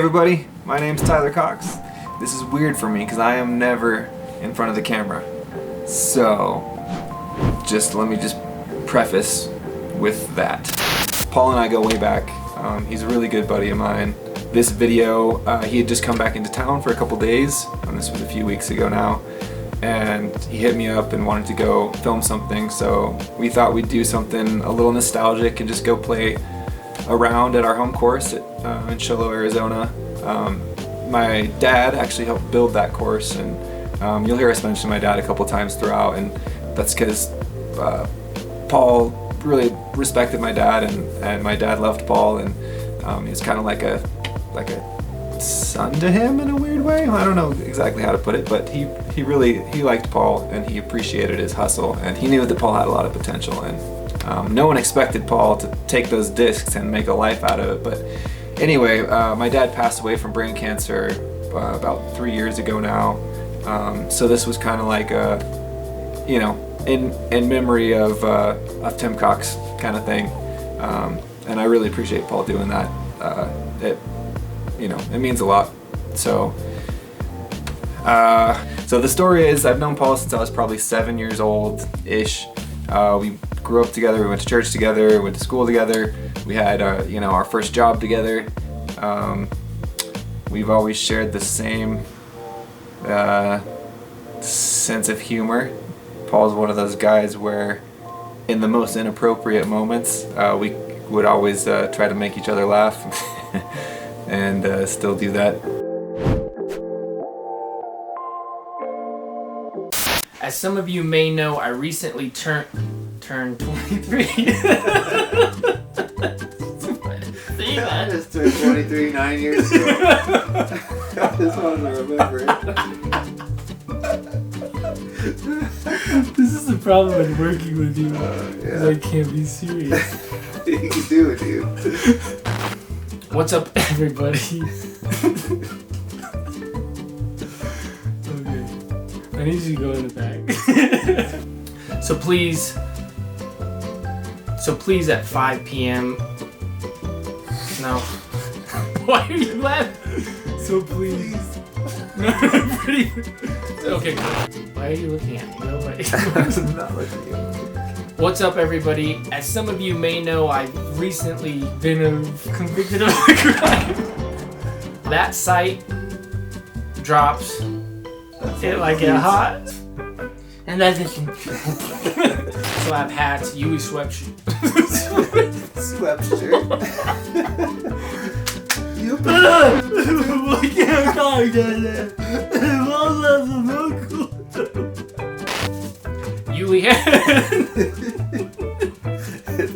everybody, my name's Tyler Cox. This is weird for me because I am never in front of the camera. So, let me preface with that. Paul and I go way back. He's a really good buddy of mine. This video, he had just come back into town for a couple days, and this was a few weeks ago now, and he hit me up and wanted to go film something, so we thought we'd do something a little nostalgic and just go play around at our home course in Shiloh, Arizona. My dad actually helped build that course, and you'll hear us mention my dad a couple times throughout, and that's because Paul really respected my dad, and my dad loved Paul, and he was kind of like a son to him in a weird way. I don't know exactly how to put it, but he liked Paul, and he appreciated his hustle, and he knew that Paul had a lot of potential, and no one expected Paul to take those discs and make a life out of it. But anyway, my dad passed away from brain cancer about 3 years ago now, so this was kind of like a, in memory of Tim Cox kind of thing, and I really appreciate Paul doing that. It means a lot. So the story is, I've known Paul since I was probably 7 years old-ish. We grew up together, we went to church together, we went to school together, we had our first job together. We've always shared the same sense of humor. Paul's one of those guys where in the most inappropriate moments, we would always try to make each other laugh and still do that. As some of you may know, I recently turned 23. I just turned 23 9 years ago. I just wanted to remember it. This is the problem with working with you. Yeah. I can't be serious. You can do it, dude. What's up, everybody? Okay. I need you to go in the back. So please at 5 p.m. No. Why are you laughing? So please. No, pretty. Okay. Why are you looking at me? Nobody. I'm not looking at you. What's up, everybody? As some of you may know, I've recently been convicted of a crime. That site drops it like a hot. And that's it. So I have hats, ULI sweatshirt. Sweatshirt. You put on. Why can't I talk like that? ULI hat.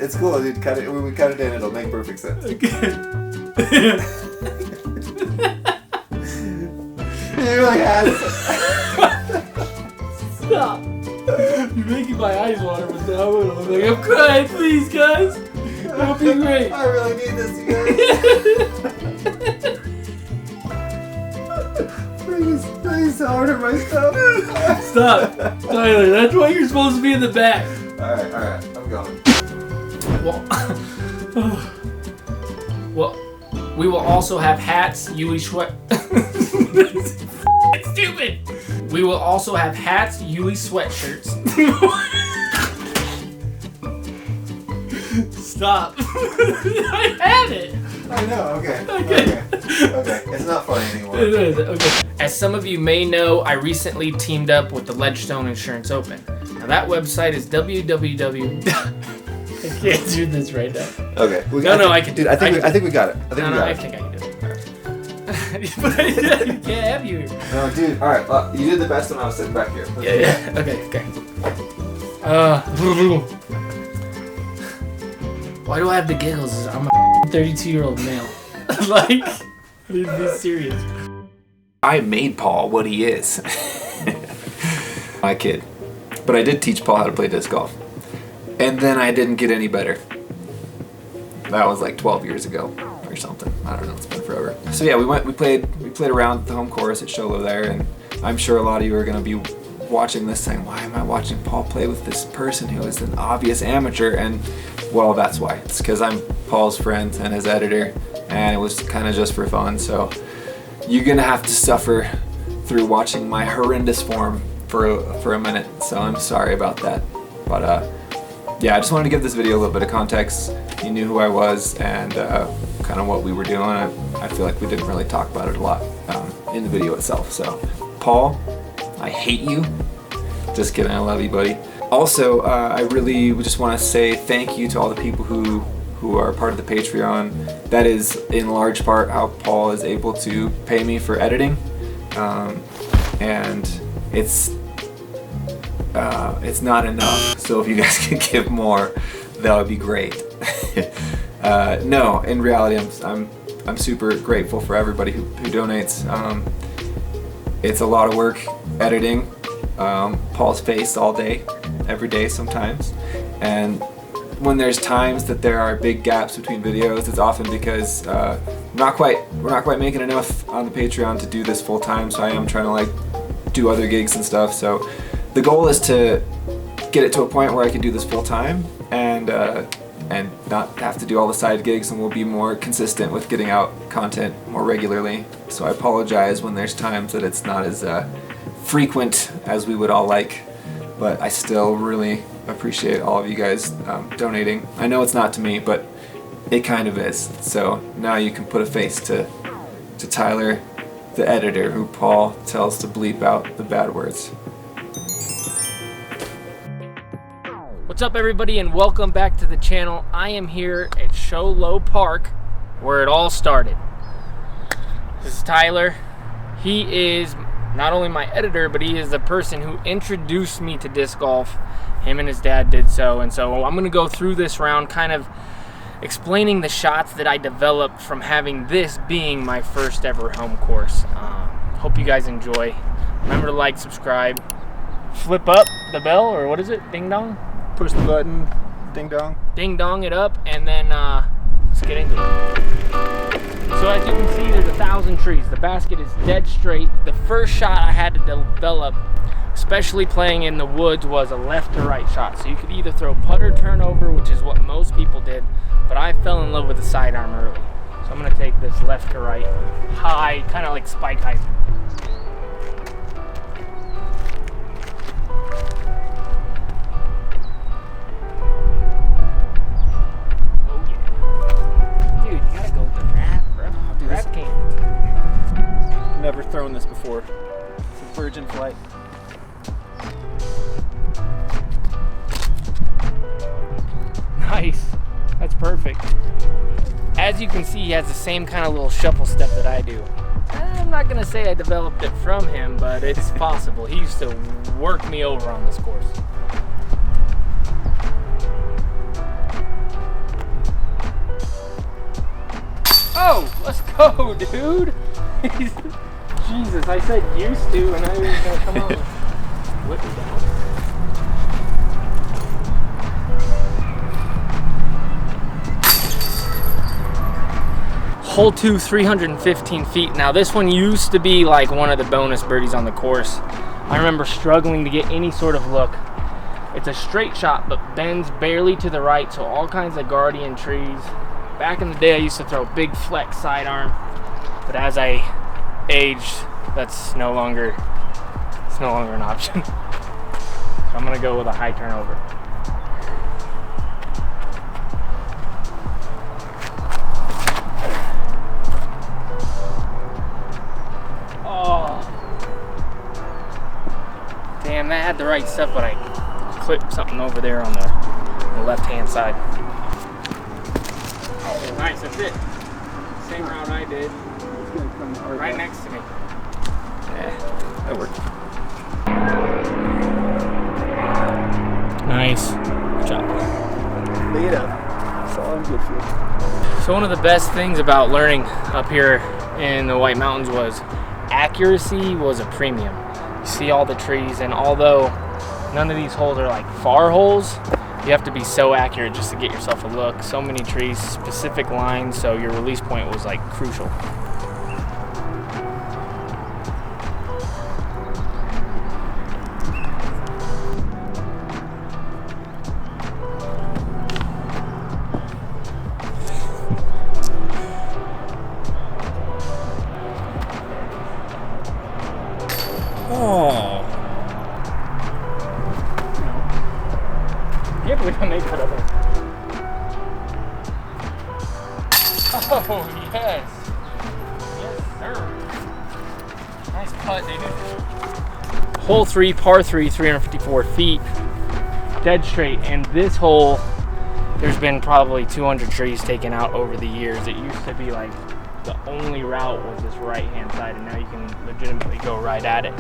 It's cool, dude. Cut it. When we cut it in, it'll make perfect sense. Okay. You're like, Stop. You're making my eyes water with that one. I'm like, I'm crying, please, guys. That'll be great. I really need this, you guys. Please order my stuff. Stop. Tyler, that's why you're supposed to be in the back. Alright, I'm going. Well, we will also have hats, ULI It's stupid. We will also have hats, ULI sweatshirts. Stop. I have it. I know, okay. It's not funny anymore. It is, okay. As some of you may know, I recently teamed up with the Ledgestone Insurance Open. Now that website is www. I can't do this right now. Okay. I can do it. I think we got it. I think I can do it. But I can't have you here. No, dude. Alright, you did the best when I was sitting back here. Yeah. Okay. Why do I have the giggles? I'm a 32-year-old male. Like, I need to be serious. I made Paul what he is. My kid. But I did teach Paul how to play disc golf. And then I didn't get any better. That was like 12 years ago or something. I don't know, it's been forever. So yeah, we played around the home course at Shiloh there, and I'm sure a lot of you are gonna be watching this saying, why am I watching Paul play with this person who is an obvious amateur? And well, that's why. It's because I'm Paul's friend and his editor, and it was kind of just for fun. So you're gonna have to suffer through watching my horrendous form for a minute. So I'm sorry about that. But yeah, I just wanted to give this video a little bit of context. You knew who I was and kind of what we were doing. I feel like we didn't really talk about it a lot in the video itself. So Paul, I hate you. Just kidding, I love you, buddy. Also, I really just want to say thank you to all the people who are part of the Patreon. That is in large part how Paul is able to pay me for editing, and it's not enough. So if you guys can give more, that would be great. No, in reality, I'm super grateful for everybody who donates. It's a lot of work editing Paul's face all day, every day sometimes, and when there's times that there are big gaps between videos, it's often because we're not quite making enough on the Patreon to do this full time. So I am trying to like do other gigs and stuff. So the goal is to get it to a point where I can do this full time and not have to do all the side gigs, and we'll be more consistent with getting out content more regularly. So I apologize when there's times that it's not as frequent as we would all like, but I still really appreciate all of you guys donating. I know it's not to me, but it kind of is. So now you can put a face to Tyler, the editor, who Paul tells to bleep out the bad words. What's up, everybody, and welcome back to the channel. I am here at Show Low Park, where it all started. This is Tyler. He is not only my editor, but he is the person who introduced me to disc golf. Him and his dad did so, and so I'm going to go through this round kind of explaining the shots that I developed from having this being my first ever home course. Hope you guys enjoy. Remember to like, subscribe, flip up the bell, or what is it? Ding dong? Push the button, ding dong. Ding dong it up, and then let's get into it. So as you can see, there's 1,000 trees. The basket is dead straight. The first shot I had to develop, especially playing in the woods, was a left to right shot. So you could either throw putter turnover, which is what most people did, but I fell in love with the sidearm early. So I'm gonna take this left to right, high, kind of like spike height. Never thrown this before. It's a virgin flight. Nice. That's perfect. As you can see, he has the same kind of little shuffle step that I do. I'm not gonna say I developed it from him, but it's possible. He used to work me over on this course. Oh, let's go, dude. Jesus, I said used to, and I was gonna come out with whip it down. Hole 2, 315 feet. Now this one used to be like one of the bonus birdies on the course. I remember struggling to get any sort of look. It's a straight shot, but bends barely to the right, so all kinds of guardian trees. Back in the day, I used to throw big flex sidearm, but as I aged, that's no longer an option. So I'm gonna go with a high turnover. Oh, damn, that had the right stuff, but I clipped something over there on the left-hand side. Oh, nice, that's it. Same route I did. It's gonna come hard Right back. next to me. Yeah, that worked. Nice. Good job. Lay it up. That's all I'm good for. So one of the best things about learning up here in the White Mountains was accuracy was a premium. You see all the trees, and although none of these holes are like far holes, you have to be so accurate just to get yourself a look. So many trees, specific lines, so your release point was like crucial. Oh, yes. Yes, sir. Nice putt, dude. Hole 3, par 3, 354 feet. Dead straight. And this hole, there's been probably 200 trees taken out over the years. It used to be like the only route was this right-hand side, and now you can legitimately go right at it.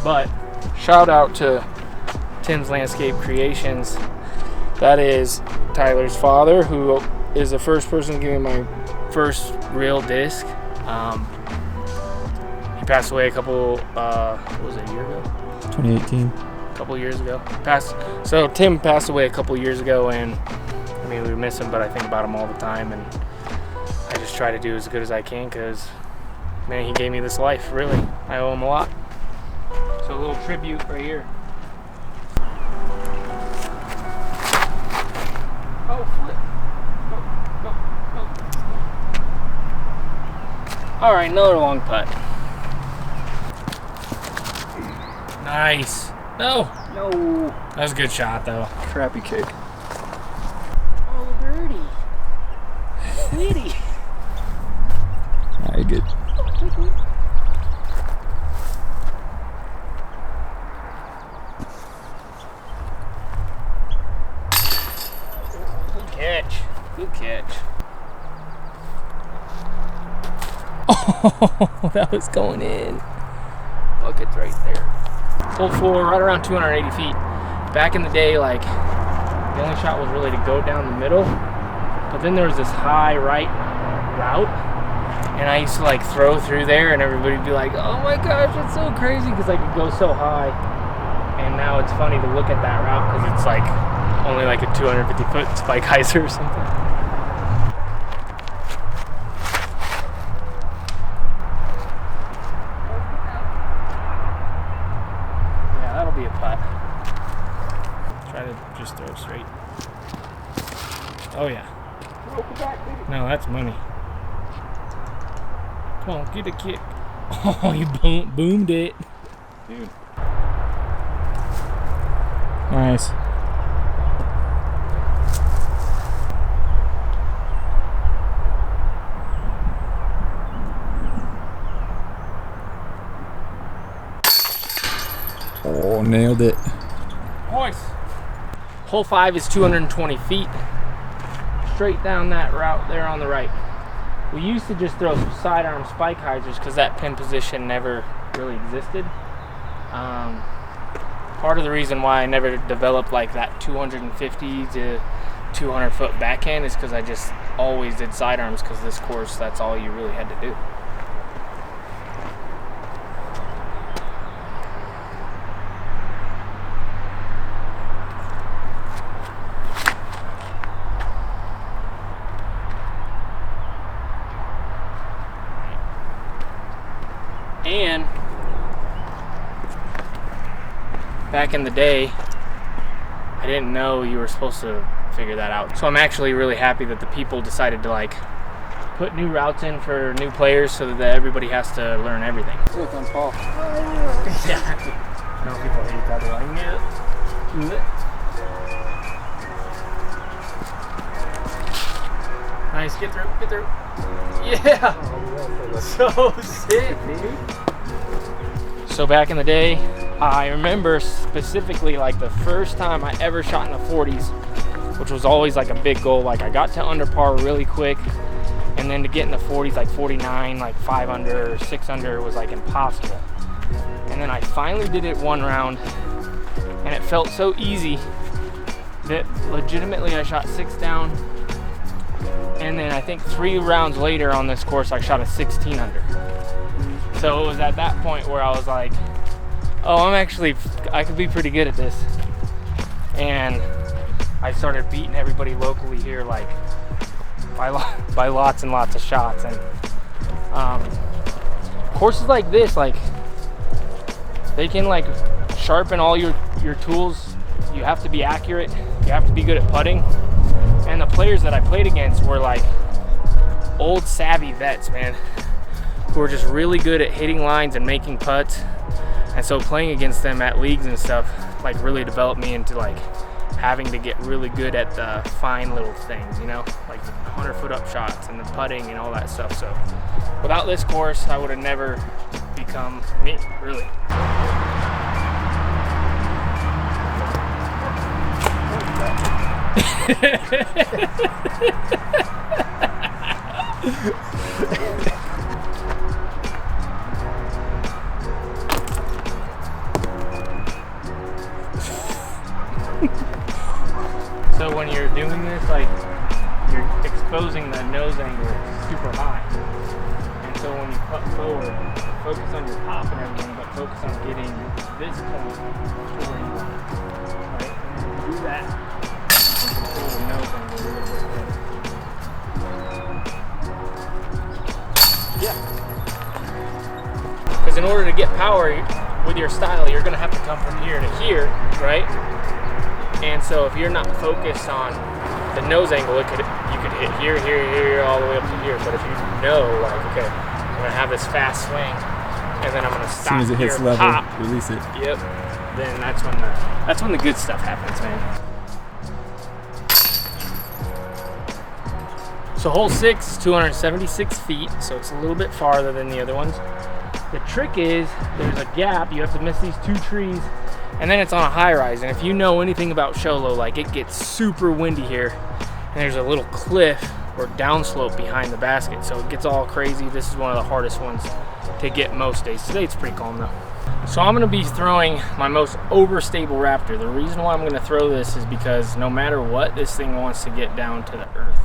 But shout out to Tim's Landscape Creations. That is Tyler's father, who is the first person to give me my first real disc. He passed away a couple, what was it, a year ago? 2018. A couple years ago. So Tim passed away a couple years ago, and I mean, we miss him, but I think about him all the time, and I just try to do as good as I can because, man, he gave me this life, really. I owe him a lot. So a little tribute right here. Oh, flip. Go. All right, another long putt. Nice. No. That was a good shot, though. Crappy kick. Oh, birdie. Sweetie. Alright, good. Good catch. Oh, that was going in. Bucket's right there. Hole 4, right around 280 feet. Back in the day, like, the only shot was really to go down the middle, but then there was this high right route, and I used to like throw through there, and everybody would be like, oh my gosh, it's so crazy, because I could go so high. And now it's funny to look at that route, because it's like only like a 250-foot spike hyzer or something. Yeah, that'll be a putt. Try to just throw straight. Oh yeah. No, that's money. Come on, get a kick. Oh, you boomed it. Dude. Nice. Oh, nailed it. Nice. Hole 5 is 220 feet. Straight down that route there on the right. We used to just throw some sidearm spike hyzers because that pin position never really existed. Part of the reason why I never developed like that 250 to 200 foot backhand is because I just always did sidearms, because this course, that's all you really had to do. And back in the day, I didn't know you were supposed to figure that out. So I'm actually really happy that the people decided to like put new routes in for new players so that everybody has to learn everything. Look on Paul. Yeah. I know people hate that. They're like, yeah. Nice, get through. Yeah. So sick, dude. So back in the day, I remember specifically like the first time I ever shot in the 40s, which was always like a big goal. Like I got to under par really quick, and then to get in the 40s, like 49, like 5 under, 6 under was like impossible. And then I finally did it one round, and it felt so easy that legitimately I shot 6 down. And then I think 3 rounds later on this course, I shot a 16 under. So it was at that point where I was like, oh, I could be pretty good at this. And I started beating everybody locally here, like by lots and lots of shots. And courses like this, like they can like sharpen all your tools. You have to be accurate. You have to be good at putting. And the players that I played against were like old savvy vets, man, who were just really good at hitting lines and making putts. And so playing against them at leagues and stuff like really developed me into like having to get really good at the fine little things, you know, like the 100-foot up shots and the putting and all that stuff. So without this course, I would have never become me, really. So when you're doing this, like, you're exposing the nose angle super high. And so when you putt forward, focus on your top and everything, but focus on getting this point to where you want it. Right? And when you do that, you control the nose angle a little bit better. Yeah. Because in order to get power with your style, you're going to have to come from here to here, right? And so if you're not focused on the nose angle, you could hit here, here, here, all the way up to here. But if you know, like, okay, I'm gonna have this fast swing, and then I'm gonna stop. As soon as it hits here, level, pop. release it. Yep. Then that's when the good stuff happens, man. So hole 6, 276 feet, so it's a little bit farther than the other ones. The trick is there's a gap. You have to miss these 2 trees. And then it's on a high rise, and if you know anything about Sholo, like, it gets super windy here, and there's a little cliff or downslope behind the basket, so it gets all crazy. This is one of the hardest ones to get most days. Today it's pretty calm though. So I'm gonna be throwing my most overstable Raptor. The reason why I'm gonna throw this is because no matter what, this thing wants to get down to the earth.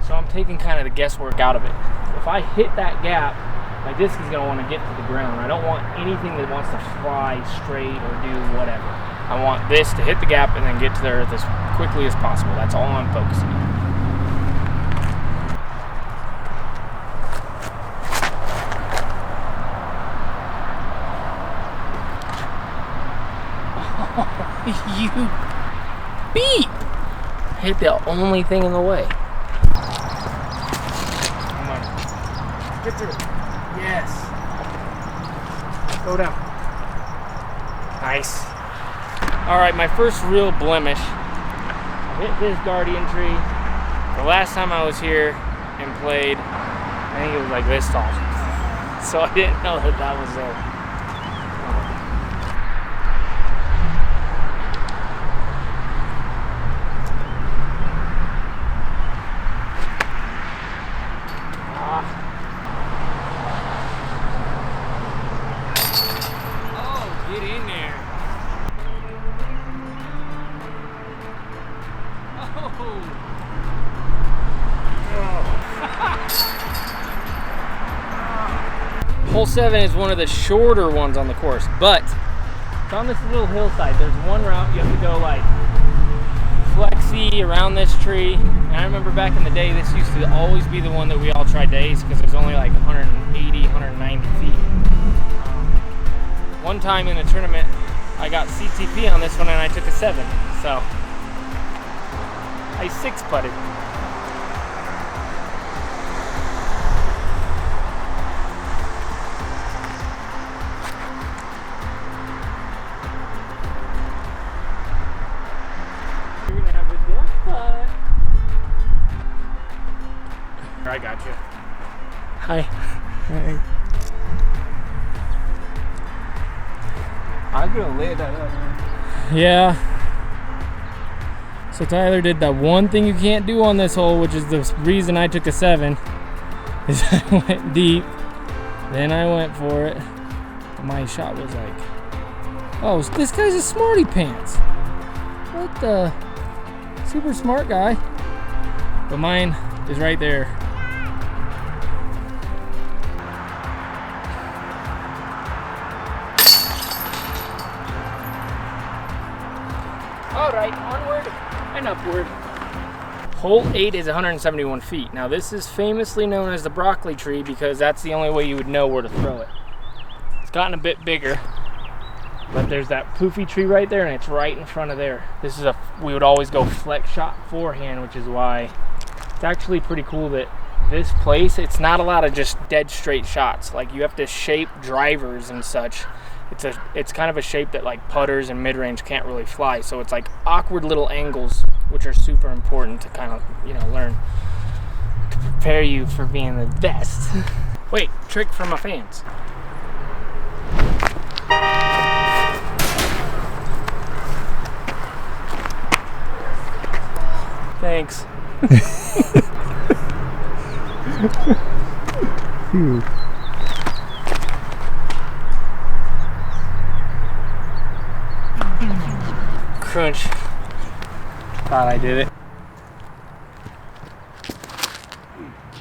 So I'm taking kind of the guesswork out of it. If I hit that gap, my disc is gonna want to get to the ground. I don't want anything that wants to fly straight or do whatever. I want this to hit the gap and then get to the earth as quickly as possible. That's all I'm focusing on. Oh, you beat! Hit the only thing in the way. Come on. Get through it. Yes. Go down. Nice. All right, my first real blemish. I hit this guardian tree. The last time I was here and played, I think it was like this tall. So I didn't know that that was there. Get in there. Hole 7 is one of the shorter ones on the course, but it's on this little hillside. There's one route you have to go like flexy around this tree. And I remember back in the day, this used to always be the one that we all tried to ace because there's only like 180, 190 feet. One time in a tournament, I got CTP on this one and I took a 7. So I 6-putted. You're gonna have a death putt. I got you. Hi. Hey. I'm gonna lay that up. Yeah. So Tyler did the one thing you can't do on this hole, which is the reason I took a 7, is I went deep, then I went for it. My shot was like, oh, this guy's a smarty pants. What the? Super smart guy. But mine is right there. All right, onward and upward. Hole 8 is 171 feet. Now this is famously known as the broccoli tree because that's the only way you would know where to throw it. It's gotten a bit bigger, but there's that poofy tree right there and it's right in front of there. This is we would always go flex shot forehand, which is why it's actually pretty cool that this place, it's not a lot of just dead straight shots. Like you have to shape drivers and such it's kind of a shape that like putters and mid-range can't really fly. So it's like awkward little angles, which are super important to kind of, you know, learn to prepare you for being the best. Wait, trick for my fans. Thanks. Crunch. Thought I did it.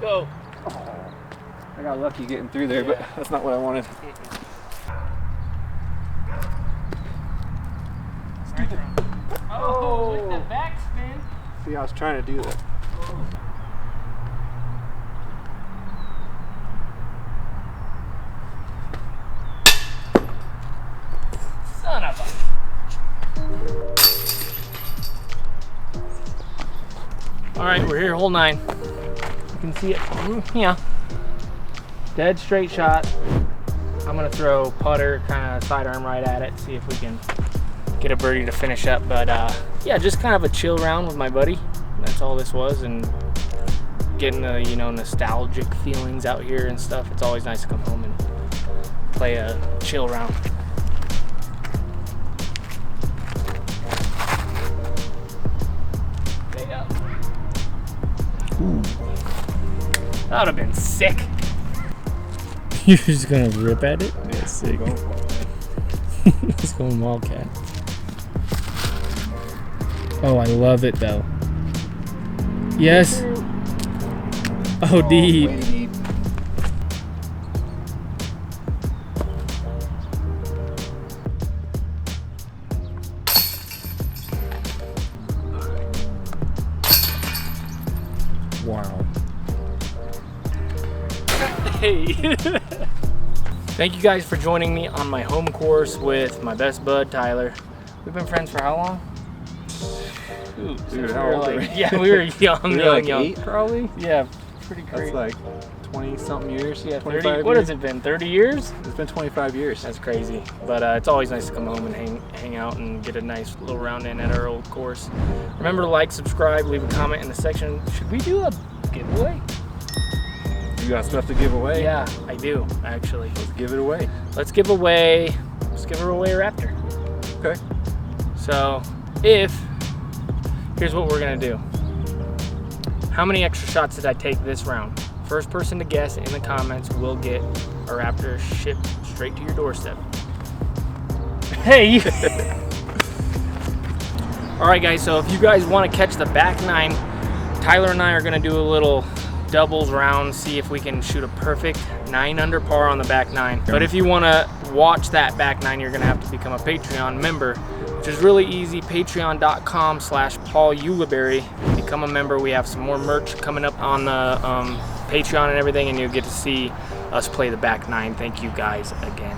Go. I got lucky getting through there, but that's not what I wanted. Oh, with the backspin. See, I was trying to do that. Son of a. All right, we're here, hole 9. You can see it. Yeah. Dead straight shot. I'm gonna throw putter, kind of sidearm right at it, see if we can get a birdie to finish up. But yeah, just kind of a chill round with my buddy. That's all this was, and getting the, you know, nostalgic feelings out here and stuff. It's always nice to come home and play a chill round. Ooh. That would have been sick. You're just gonna rip at it? Yeah, sick. It's going wildcat. Oh, I love it though. Yes. Oh, deep. Way deep. Wow. Hey. Thank you guys for joining me on my home course with my best bud, Tyler. We've been friends for how long? Dude, We how were old are like, we? yeah, we were young, We were young, like young. 8 probably? Yeah, pretty That's crazy. like 20-something years. Yeah, 25 30, what years. has it been, 30 years? It's been 25 years. That's crazy. But it's always nice to come home and hang out and get a nice little round in at our old course. Remember to like, subscribe, leave a comment in the section. Should we do a giveaway? You got stuff to give away? Yeah, I do, actually. Let's give it away. Let's give away a Raptor. Okay. So, here's what we're gonna do. How many extra shots did I take this round? First person to guess in the comments will get a Raptor shipped straight to your doorstep. Hey! All right, guys, so if you guys wanna catch the back 9, Tyler and I are gonna do a little doubles round, see if we can shoot a perfect 9 under par on the back 9. But if you wanna watch that back 9, you're gonna have to become a Patreon member, which is really easy. Patreon.com/Paul Ulibarri. Become a member. We have some more merch coming up on the Patreon and everything, and you'll get to see us play the back 9. Thank you guys again.